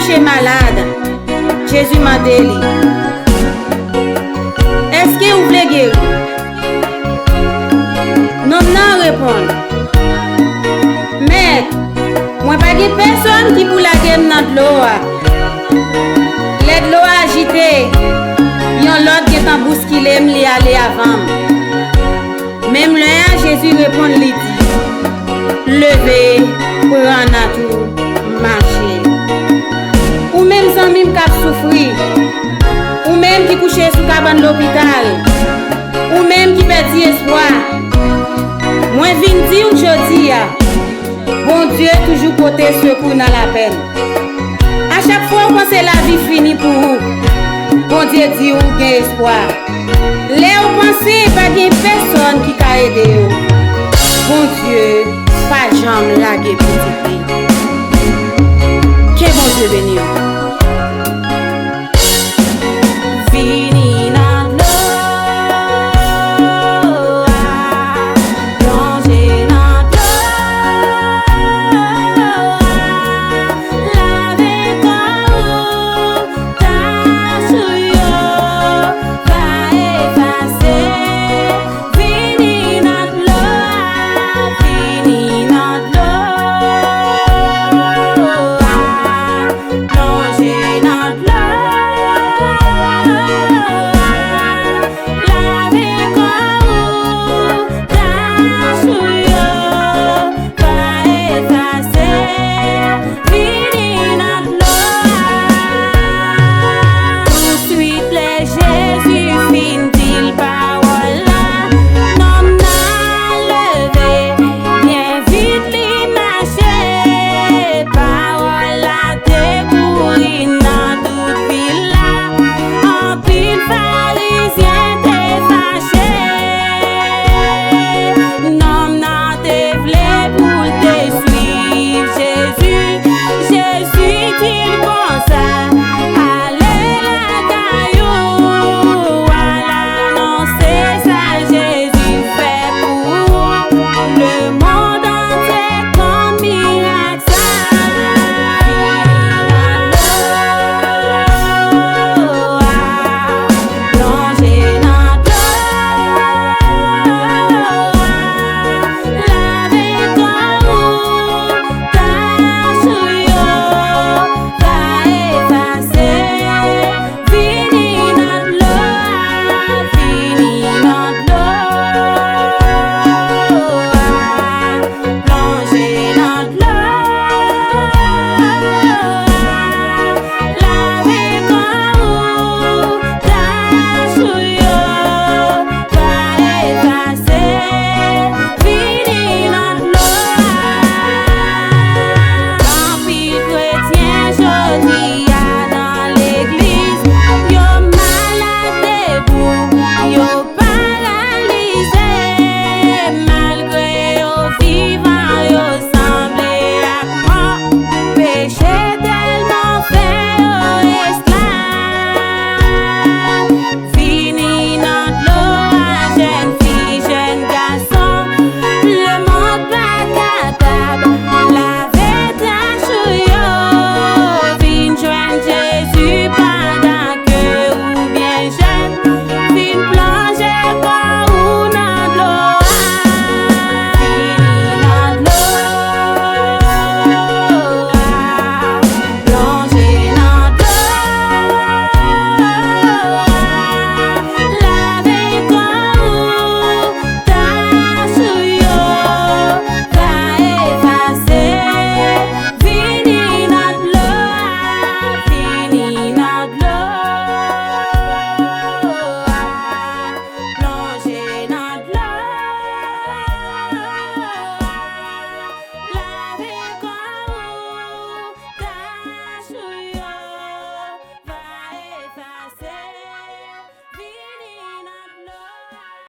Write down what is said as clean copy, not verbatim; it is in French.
couché malade, Jésus m'a dit, est-ce que vous voulez guérir? Non, non, répond. Mais, moi pas de personne qui pour la game dans de l'eau. L'aide l'eau agitée, yon l'autre qui est en bousculé, m'li aller avant. Même là, Jésus répond, lui dit, levez, prenez à tout, marchez. Ou même sans mime qui souffrir, ou même qui couche sous cabane de l'hôpital, ou même qui perd espoir. Moi, je viens dire aujourd'hui, bon Dieu toujours côté secours dans la peine. À chaque fois que c'est la vie finie pour vous, bon Dieu dit ou gain espoir. Là vous pensez pas qu'il y a personne qui t'a aidé. Bon Dieu, pas jamais laguer petit pays. Que bon Dieu bénisse. Le